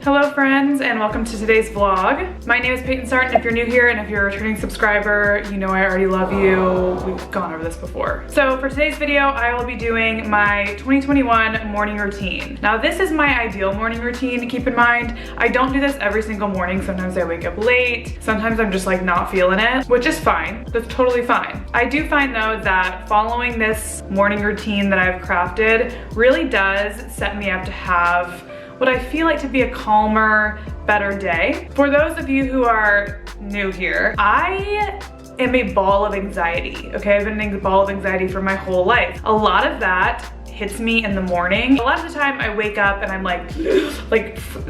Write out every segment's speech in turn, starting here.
Hello friends, and welcome to today's vlog. My name is Payton Sartain if you're new here, and if you're a returning subscriber, you know I already love you. We've gone over this before. So for today's video, I will be doing my 2021 morning routine. Now this is my ideal morning routine, keep in mind. I don't do this every single morning. Sometimes I wake up late. Sometimes I'm just like not feeling it, which is fine. That's totally fine. I do find though that following this morning routine that I've crafted really does set me up to have what I feel like to be a calmer, better day. For those of you who are new here, I am a ball of anxiety, okay? I've been a ball of anxiety for my whole life. A lot of that hits me in the morning. A lot of the time I wake up and I'm like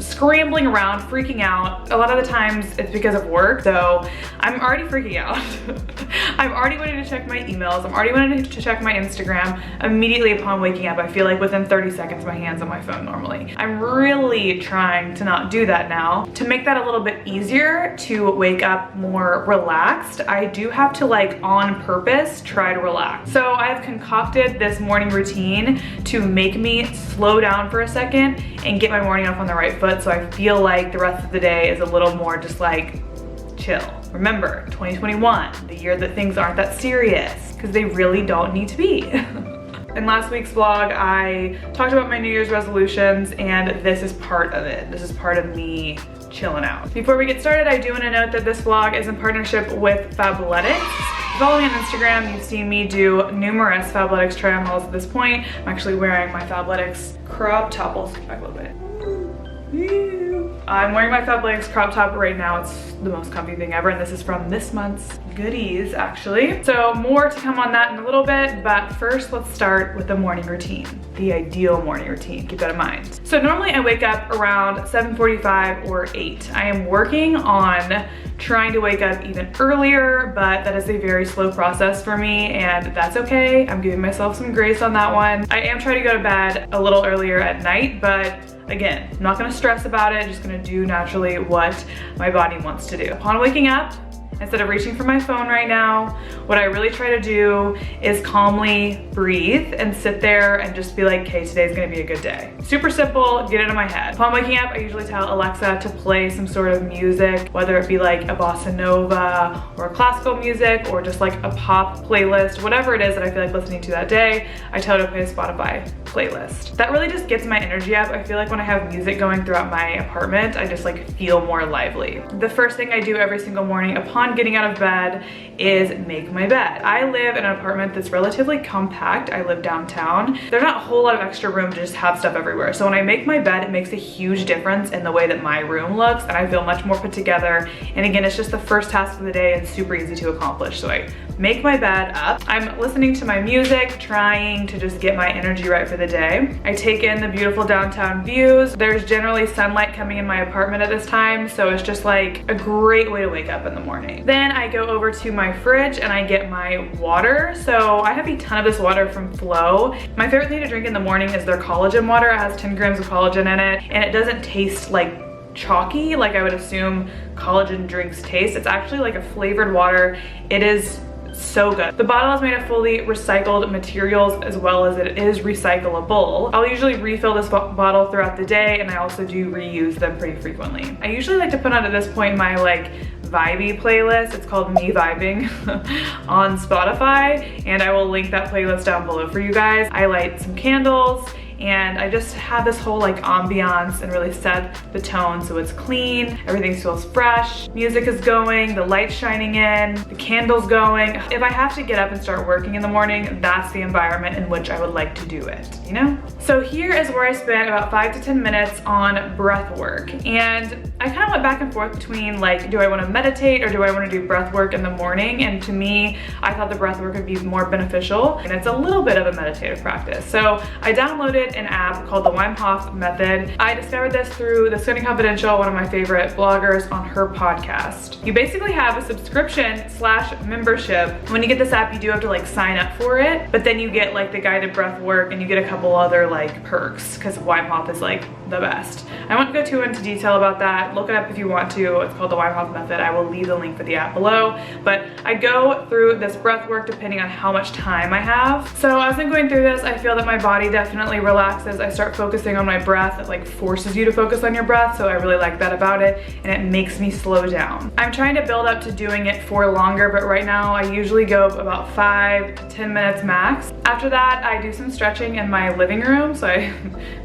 scrambling around, freaking out. A lot of the times it's because of work, so I'm already freaking out. I'm already wanting to check my emails. I'm already wanting to check my Instagram. Immediately upon waking up, I feel like within 30 seconds my hand's on my phone normally. I'm really trying to not do that now. To make that a little bit easier to wake up more relaxed, I do have to on purpose try to relax. So I've concocted this morning routine to make me slow down for a second and get my morning off on the right foot, so I feel like the rest of the day is a little more just chill. Remember, 2021, the year that things aren't that serious, because they really don't need to be. In last week's vlog, I talked about my New Year's resolutions, and this is part of it. This is part of me chilling out. Before we get started, I do want to note that this vlog is in partnership with Fabletics. Follow me on Instagram, you've seen me do numerous Fabletics try on hauls at this point. I'm actually wearing my Fabletics crop top. I'll scoot back a little bit. I'm wearing my Fabletics crop top right now. It's the most comfy thing ever, and this is from this month's goodies, actually. So more to come on that in a little bit, but first let's start with the morning routine. The ideal morning routine, keep that in mind. So normally I wake up around 7:45 or 8. I am working on trying to wake up even earlier, but that is a very slow process for me, and that's okay. I'm giving myself some grace on that one. I am trying to go to bed a little earlier at night, but again, I'm not gonna stress about it, just gonna do naturally what my body wants to do. Upon waking up, instead of reaching for my phone right now, what I really try to do is calmly breathe and sit there and just be like, okay, today's gonna be a good day. Super simple, get it in my head. Upon waking up, I usually tell Alexa to play some sort of music, whether it be like a bossa nova or classical music or just like a pop playlist, whatever it is that I feel like listening to that day, I tell her to play a Spotify playlist. That really just gets my energy up. I feel like when I have music going throughout my apartment, I just feel more lively. The first thing I do every single morning upon getting out of bed is make my bed. I live in an apartment that's relatively compact. I live downtown. There's not a whole lot of extra room to just have stuff everywhere. So when I make my bed, it makes a huge difference in the way that my room looks, and I feel much more put together. And again, it's just the first task of the day and super easy to accomplish. So I make my bed up. I'm listening to my music, trying to just get my energy right for the day. I take in the beautiful downtown views. There's generally sunlight coming in my apartment at this time, so it's just a great way to wake up in the morning. Then I go over to my fridge and I get my water. So I have a ton of this water from Flow. My favorite thing to drink in the morning is their collagen water. It has 10 grams of collagen in it, and it doesn't taste chalky like I would assume collagen drinks taste. It's actually a flavored water. It is so good. The bottle is made of fully recycled materials, as well as it is recyclable. I'll usually refill this bottle throughout the day, and I also do reuse them pretty frequently. I usually like to put on at this point my vibey playlist. It's called Me Vibing on Spotify, and I will link that playlist down below for you guys. I light some candles, and I just have this whole ambiance and really set the tone so it's clean, everything feels fresh, music is going, the light's shining in, the candle's going. If I have to get up and start working in the morning, that's the environment in which I would like to do it, you know? So here is where I spent about 5 to 10 minutes on breath work, and I kind of went back and forth between do I want to meditate or do I want to do breath work in the morning? And to me, I thought the breath work would be more beneficial, and it's a little bit of a meditative practice. So I downloaded an app called the Wim Hof Method. I discovered this through the Skinny Confidential, one of my favorite bloggers, on her podcast. You basically have a subscription/membership. When you get this app, you do have to sign up for it, but then you get the guided breath work, and you get a couple other perks, because Wim Hof is the best. I won't go too into detail about that. Look it up if you want to. It's called the Wim Hof Method. I will leave the link for the app below, but I go through this breath work depending on how much time I have. So as I'm going through this, I feel that my body definitely relaxes relaxes. I start focusing on my breath. It like forces you to focus on your breath, so I really like that about it, and it makes me slow down. I'm trying to build up to doing it for longer, but right now I usually go about 5 to 10 minutes max. After that, I do some stretching in my living room, so I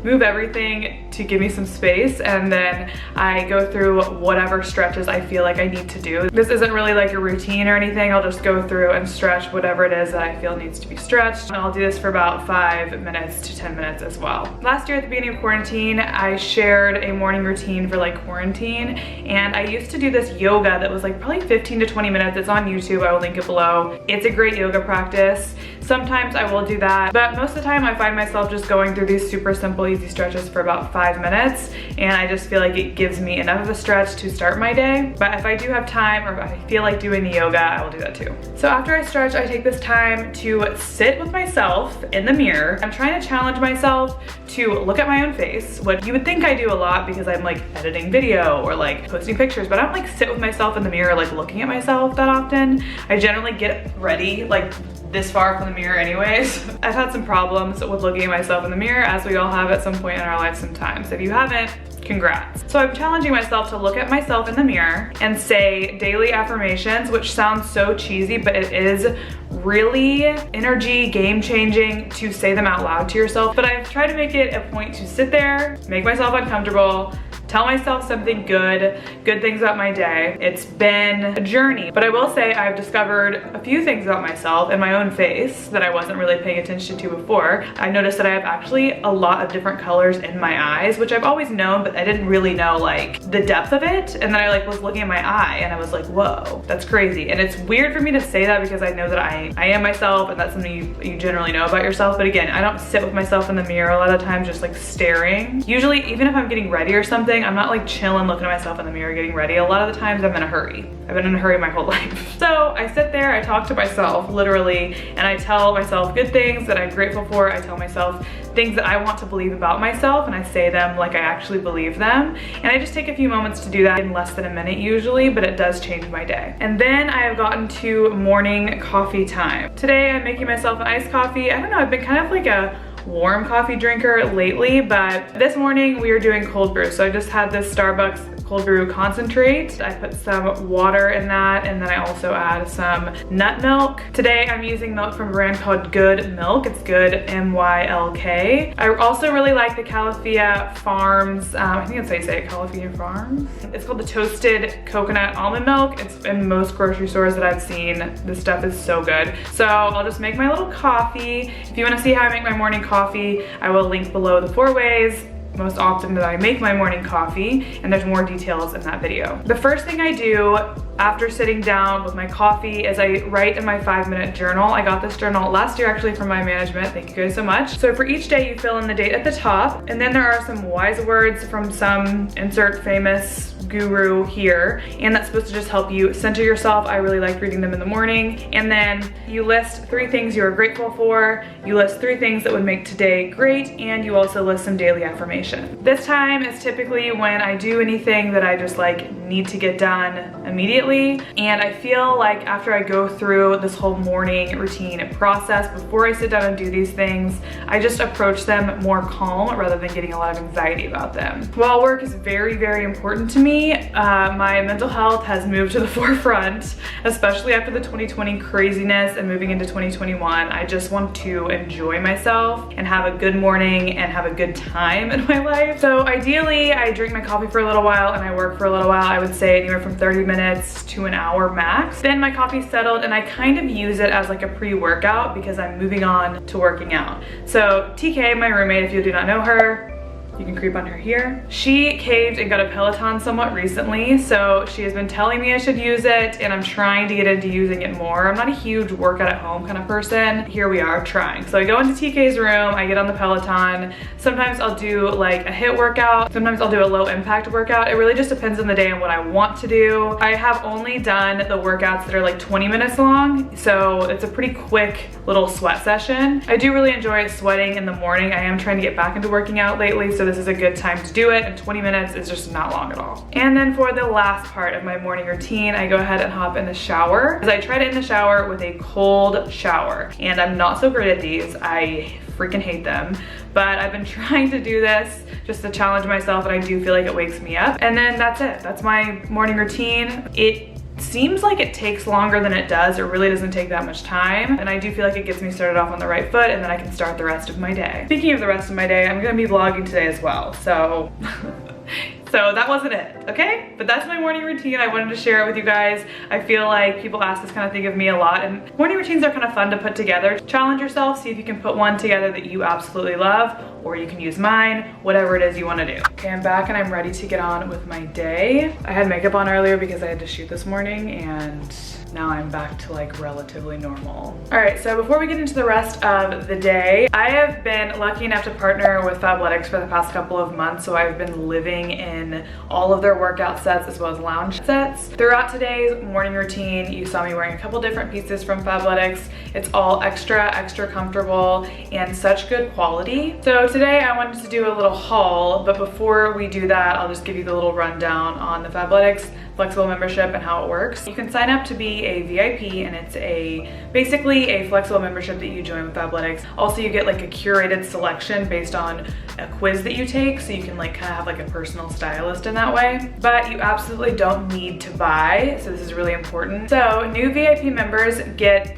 move everything to give me some space, and then I go through whatever stretches I feel like I need to do. This isn't really like a routine or anything. I'll just go through and stretch whatever it is that I feel needs to be stretched. And I'll do this for about 5 minutes to 10 minutes as well. Last year at the beginning of quarantine, I shared a morning routine for like quarantine, and I used to do this yoga that was like probably 15 to 20 minutes. It's on YouTube, I will link it below. It's a great yoga practice. Sometimes I will do that, but most of the time I find myself just going through these super simple, easy stretches for about 5 minutes, and I just feel like it gives me enough of a stretch to start my day. But if I do have time, or if I feel like doing the yoga, I will do that too. So after I stretch, I take this time to sit with myself in the mirror. I'm trying to challenge myself to look at my own face, what you would think I do a lot because I'm like editing video or like posting pictures, but I don't like sit with myself in the mirror like looking at myself that often. I generally get ready like this far from the mirror anyways. I've had some problems with looking at myself in the mirror, as we all have at some point in our life sometimes. If you haven't, congrats. So I'm challenging myself to look at myself in the mirror and say daily affirmations, which sounds so cheesy, but it is really energy game changing to say them out loud to yourself. But I've tried to make it a point to sit there, make myself uncomfortable, tell myself something good things about my day. It's been a journey, but I will say I've discovered a few things about myself and my own face that I wasn't really paying attention to before. I noticed that I have actually a lot of different colors in my eyes, which I've always known, but I didn't really know like the depth of it. And then I like was looking at my eye and I was like, whoa, that's crazy. And it's weird for me to say that because I know that I am myself, and that's something you generally know about yourself. But again, I don't sit with myself in the mirror a lot of times just like staring. Usually, even if I'm getting ready or something, I'm not like chilling looking at myself in the mirror getting ready. A lot of the times I'm in a hurry. I've been in a hurry my whole life. So I sit there, I talk to myself literally, and I tell myself good things that I'm grateful for. I tell myself things that I want to believe about myself, and I say them like I actually believe them. And I just take a few moments to do that in less than a minute usually, but it does change my day. And then I have gotten to morning coffee time. Today I'm making myself an iced coffee. I don't know, I've been kind of like a warm coffee drinker lately, but this morning we are doing cold brew. So I just had this Starbucks cold brew concentrate. I put some water in that, and then I also add some nut milk. Today I'm using milk from a brand called Good Milk. It's Good, M-Y-L-K. I also really like the Califia Farms, I think that's how you say it, Califia Farms. It's called the Toasted Coconut Almond Milk. It's in most grocery stores that I've seen. This stuff is so good. So I'll just make my little coffee. If you want to see how I make my morning coffee, I will link below the 4 ways most often that I make my morning coffee, and there's more details in that video. The first thing I do after sitting down with my coffee is I write in my 5-minute journal. I got this journal last year actually from my management. Thank you guys so much. So for each day you fill in the date at the top, and then there are some wise words from some insert famous guru here, and that's supposed to just help you center yourself. I really like reading them in the morning. And then you list 3 things you are grateful for, you list 3 things that would make today great, and you also list some daily affirmations. This time is typically when I do anything that I just like need to get done immediately, and I feel like after I go through this whole morning routine process, before I sit down and do these things, I just approach them more calm rather than getting a lot of anxiety about them. While work is very, very important to me, my mental health has moved to the forefront, especially after the 2020 craziness and moving into 2021. I just want to enjoy myself and have a good morning and have a good time in my life. So ideally, I drink my coffee for a little while and I work for a little while. I would say anywhere from 30 minutes to an hour max. Then my coffee's settled and I kind of use it as like a pre-workout because I'm moving on to working out. So TK, my roommate, if you do not know her, you can creep on her here. She caved and got a Peloton somewhat recently, so she has been telling me I should use it, and I'm trying to get into using it more. I'm not a huge workout at home kind of person. Here we are trying. So I go into TK's room, I get on the Peloton. Sometimes I'll do like a HIIT workout. Sometimes I'll do a low impact workout. It really just depends on the day and what I want to do. I have only done the workouts that are like 20 minutes long, so it's a pretty quick little sweat session. I do really enjoy sweating in the morning. I am trying to get back into working out lately, so this is a good time to do it, and 20 minutes is just not long at all. And then for the last part of my morning routine, I go ahead and hop in the shower, because I try to end the shower with a cold shower, and I'm not so great at these. I freaking hate them. But I've been trying to do this just to challenge myself, and I do feel like it wakes me up. And then that's it. That's my morning routine. It seems like it takes longer than it does. It really doesn't take that much time. And I do feel like it gets me started off on the right foot, and then I can start the rest of my day. Speaking of the rest of my day, I'm gonna be vlogging today as well. So that wasn't it, okay? But that's my morning routine. I wanted to share it with you guys. I feel like people ask this kind of thing of me a lot, and morning routines are kind of fun to put together. Challenge yourself, see if you can put one together that you absolutely love, or you can use mine, whatever it is you want to do. Okay, I'm back and I'm ready to get on with my day. I had makeup on earlier because I had to shoot this morning, and now I'm back to like relatively normal. All right, so before we get into the rest of the day, I have been lucky enough to partner with Fabletics for the past couple of months, so I've been living in all of their workout sets as well as lounge sets. Throughout today's morning routine, you saw me wearing a couple different pieces from Fabletics. It's all extra comfortable and such good quality. So today I wanted to do a little haul, but before we do that, I'll just give you the little rundown on the Fabletics flexible membership and how it works. You can sign up to be a VIP, and it's basically a flexible membership that you join with Fabletics. Also, you get like a curated selection based on a quiz that you take, so you can like kind of have like a personal stylist in that way. But you absolutely don't need to buy, so this is really important. So new VIP members get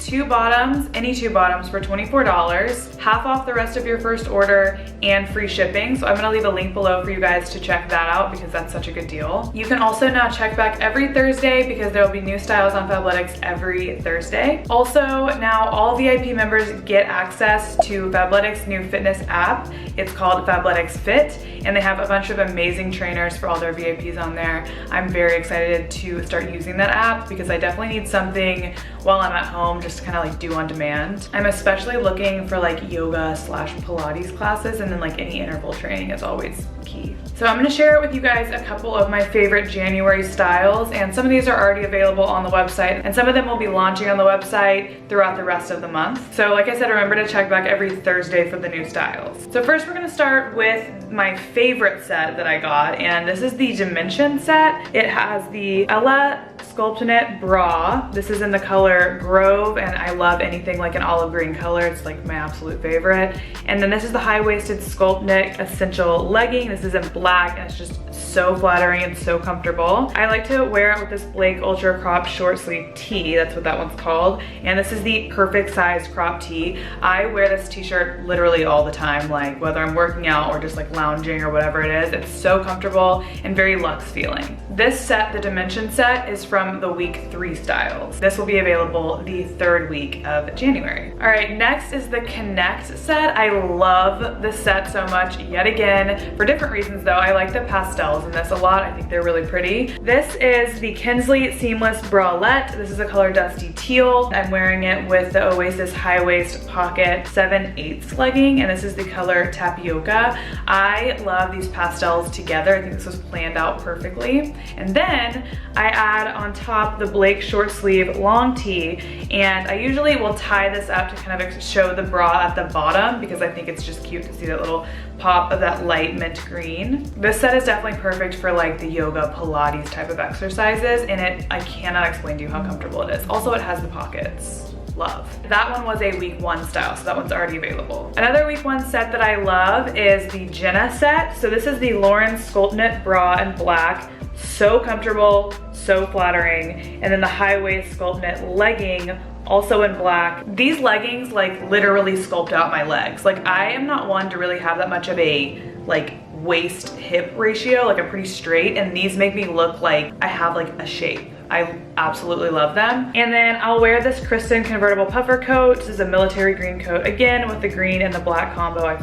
any two bottoms for $24, half off the rest of your first order, and free shipping. So I'm gonna leave a link below for you guys to check that out because that's such a good deal. You can also now check back every Thursday because there will be new styles on Fabletics every Thursday. Also, now all VIP members get access to Fabletics' new fitness app. It's called Fabletics Fit, and they have a bunch of amazing trainers for all their VIPs on there. I'm very excited to start using that app because I definitely need something while I'm at home just to kind of like do on demand. I'm especially looking for like yoga / Pilates classes, and then like any interval training is always key. So I'm gonna share it with you guys a couple of my favorite January styles, and some of these are already available on the website, and some of them will be launching on the website throughout the rest of the month. So like I said, remember to check back every Thursday for the new styles. So first we're gonna start with my favorite set that I got, and this is the Dimension set. It has the Ella Sculpt Knit bra. This is in the color Grove, and I love anything like an olive green color. It's like my absolute favorite. And then this is the high-waisted Sculpt Knit Essential legging. This is in black, and it's just so flattering and so comfortable. I like to wear it with this Blake Ultra Crop Short Sleeve Tee. That's what that one's called. And this is the perfect size crop tee. I wear this t-shirt literally all the time, like whether I'm working out or just like lounging or whatever it is. It's so comfortable and very luxe feeling. This set, the Dimension set, is from the week 3 styles. This will be available the 3rd week of January. All right, next is the Connect set. I love this set so much, yet again, for different reasons though. I like the pastels in this a lot. I think they're really pretty. This is the Kinsley Seamless Bralette. This is a color Dusty Teal. I'm wearing it with the Oasis High Waist Pocket 7/8 legging, and this is the color Tapioca. I love these pastels together. I think this was planned out perfectly. And then I add on top the Blake Short Sleeve Long Tee, and I usually will tie this up to kind of show the bra at the bottom because I think it's just cute to see that little pop of that light mint green. This set is definitely perfect for like the yoga Pilates type of exercises, and I cannot explain to you how comfortable it is. Also, it has the pockets. Love. That one was a week 1 style, so that one's already available. Another week 1 set that I love is the Jenna set. So this is the Lauren Sculpt Knit bra in black. So comfortable, so flattering. And then the high waist Sculpt Knit legging, also in black. These leggings like literally sculpt out my legs. Like I am not one to really have that much of a like waist hip ratio. Like I'm pretty straight, and these make me look like I have like a shape. I absolutely love them. And then I'll wear this Kristen convertible puffer coat. This is a military green coat, again with the green and the black combo. I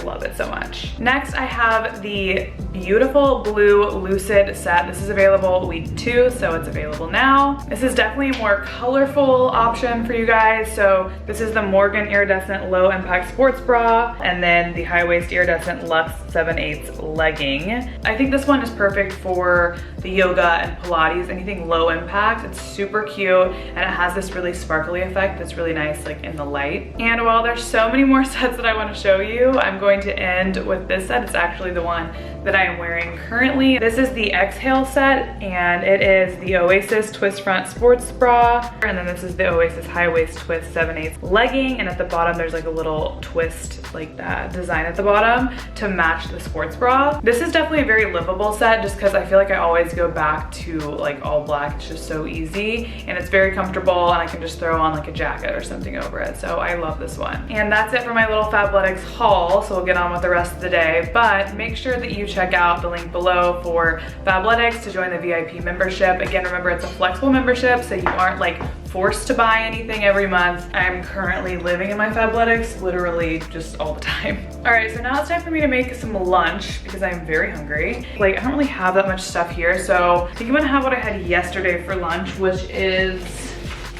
love it so much. Next, I have the beautiful blue Lucid set. This is available week 2, so it's available now. This is definitely a more colorful option for you guys. So this is the Morgan Iridescent Low Impact Sports Bra, and then the high waist Iridescent Luxe 7/8 legging. I think this one is perfect for the yoga and Pilates, anything anything low impact. It's super cute and it has this really sparkly effect that's really nice like in the light. And while there's so many more sets that I want to show you, I'm going to end with this set. It's actually the one that I am wearing currently. This is the Exhale set and it is the Oasis Twist Front Sports Bra. And then this is the Oasis High Waist Twist 7/8 legging. And at the bottom, there's like a little twist like that design at the bottom to match the sports bra. This is definitely a very livable set just because I feel like I always go back to like all black. It's just so easy and it's very comfortable and I can just throw on like a jacket or something over it. So I love this one. And that's it for my little Fabletics haul. So we'll get on with the rest of the day, but make sure that you check out the link below for Fabletics to join the VIP membership. Again, remember it's a flexible membership so you aren't like forced to buy anything every month. I'm currently living in my Fabletics literally just all the time. All right, so now it's time for me to make some lunch because I'm very hungry. Like I don't really have that much stuff here, so I think I'm gonna have what I had yesterday for lunch, which is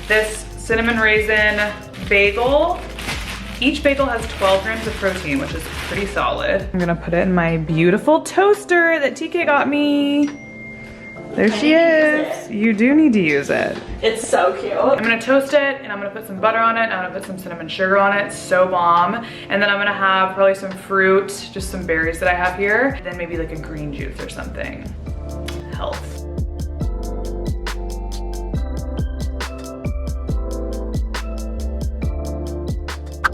this cinnamon raisin bagel. Each bagel has 12 grams of protein, which is pretty solid. I'm gonna put it in my beautiful toaster that TK got me. There she is. You do need to use it. It's so cute. I'm gonna toast it and I'm gonna put some butter on it. I'm gonna put some cinnamon sugar on it. So bomb. And then I'm gonna have probably some fruit, just some berries that I have here. Then maybe like a green juice or something. Health.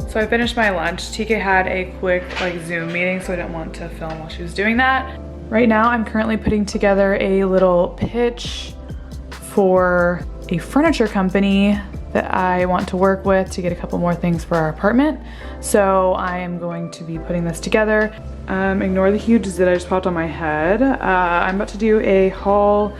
So I finished my lunch. TK had a quick like Zoom meeting, so I didn't want to film while she was doing that. Right now, I'm currently putting together a little pitch for a furniture company that I want to work with to get a couple more things for our apartment. So I am going to be putting this together. Ignore the huge zit I just popped on my head. I'm about to do a haul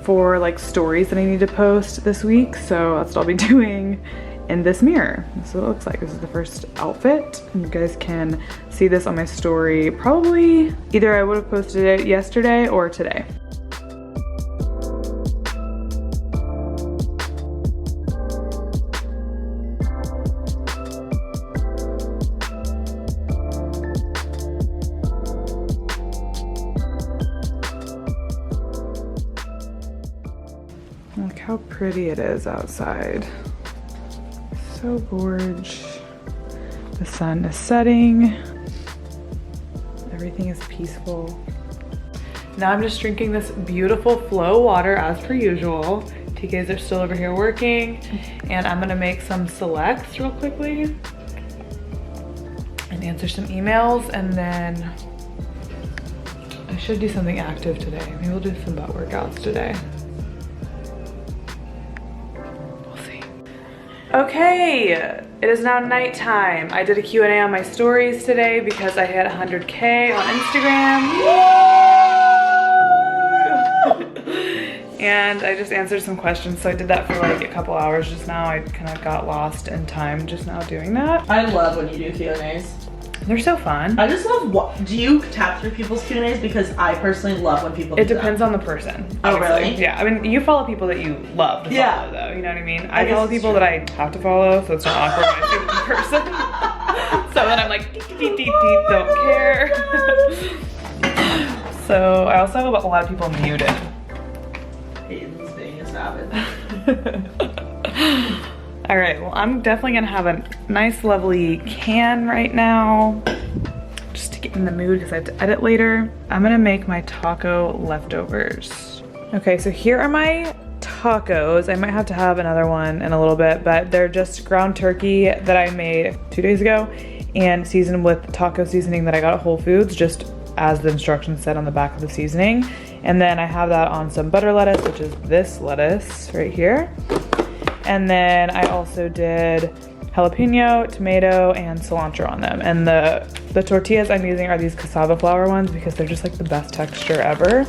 for like stories that I need to post this week. So that's what I'll be doing in this mirror. This is what it looks like. This is the first outfit. You guys can see this on my story. Probably either I would have posted it yesterday or today. Look how pretty it is outside. So gorgeous. The sun is setting. Everything is peaceful. Now I'm just drinking this beautiful Flow water as per usual. TKs are still over here working and I'm gonna make some selects real quickly and answer some emails, and then I should do something active today. Maybe we'll do some butt workouts today. Okay, it is now nighttime. I did a Q&A on my stories today because I hit 100K on Instagram. And I just answered some questions, so I did that for like a couple hours just now. I kind of got lost in time just now doing that. I love when you do Q&As. They're so fun. I just love do you tap through people's Q&As? Because I personally love when people do It depends on the person. Oh, really? Yeah, I mean, you follow people that you love to follow though, you know what I mean? I follow people that I have to follow, so it's not awkward when I see them in person. So then I'm like, don't care. So I also have a lot of people muted. Payton's being a savage. All right, well, I'm definitely gonna have a nice, lovely can right now, just to get in the mood because I have to edit later. I'm gonna make my taco leftovers. Okay, so here are my tacos. I might have to have another one in a little bit, but they're just ground turkey that I made 2 days ago and seasoned with taco seasoning that I got at Whole Foods, just as the instructions said on the back of the seasoning. And then I have that on some butter lettuce, which is this lettuce right here. And then I also did jalapeno, tomato, and cilantro on them. And the tortillas I'm using are these cassava flour ones because they're just like the best texture ever.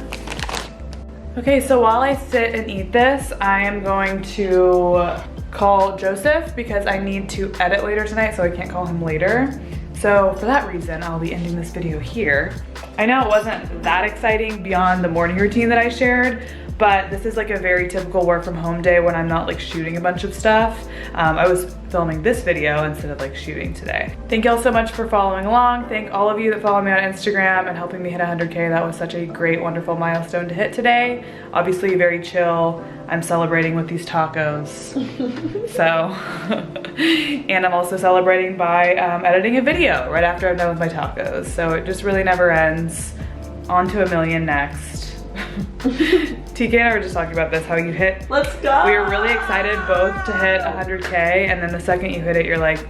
Okay, so while I sit and eat this, I am going to call Joseph because I need to edit later tonight, so I can't call him later. So for that reason, I'll be ending this video here. I know it wasn't that exciting beyond the morning routine that I shared, but this is like a very typical work from home day when I'm not like shooting a bunch of stuff. I was filming this video instead of like shooting today. Thank y'all so much for following along. Thank all of you that follow me on Instagram and helping me hit 100K. That was such a great, wonderful milestone to hit today. Obviously very chill. I'm celebrating with these tacos. So, and I'm also celebrating by editing a video right after I'm done with my tacos. So it just really never ends. On to 1 million next. TK and I were just talking about this, how you hit. Let's go. We were really excited both to hit 100K, and then the second you hit it, you're like,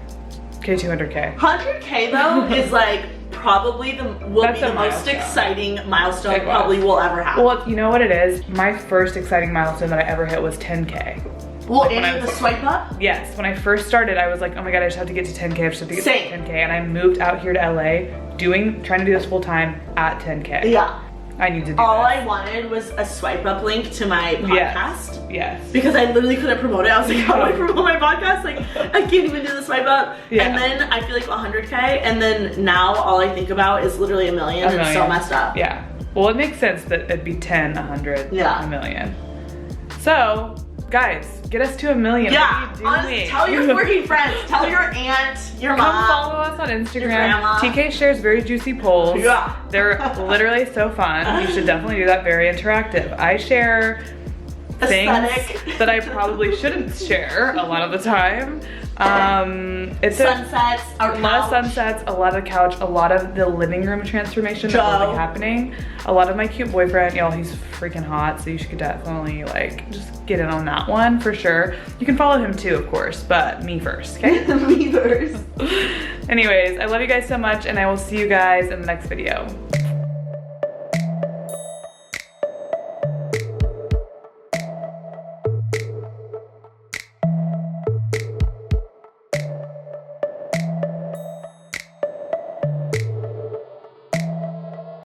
okay, 200K. 100K though is like probably will be the most exciting milestone probably we'll ever have. Well, you know what it is? My first exciting milestone that I ever hit was 10K. Well, like and the swipe up? Yes, when I first started, I was like, oh my God, I just have to get to 10K, I just have to get to 10K. And I moved out here to LA trying to do this full time at 10K. Yeah. I need to do All this. I wanted was a swipe up link to my podcast. Yes. Because I literally couldn't promote it. I was like, how do I promote my podcast? Like, I can't even do the swipe up. Yeah. And then I feel like 100K, and then now all I think about is literally 1 million. It's so messed up. Yeah. Well, it makes sense that it'd be 10, 100, 1 million. So, guys, get us to 1 million. Yeah. What are you doing? Tell your working friends. Tell your aunt, your mom. Come follow us on Instagram. Your grandma. TK shares very juicy polls. Yeah. They're literally so fun. You should definitely do that. Very interactive. I share things that I probably shouldn't share a lot of the time. It's sunsets, a lot of sunsets, a lot of the couch, a lot of the living room transformation that's really happening. A lot of my cute boyfriend, y'all, he's freaking hot, so you should definitely like just get in on that one for sure. You can follow him too, of course, but me first, okay? Me first. Anyways, I love you guys so much, and I will see you guys in the next video.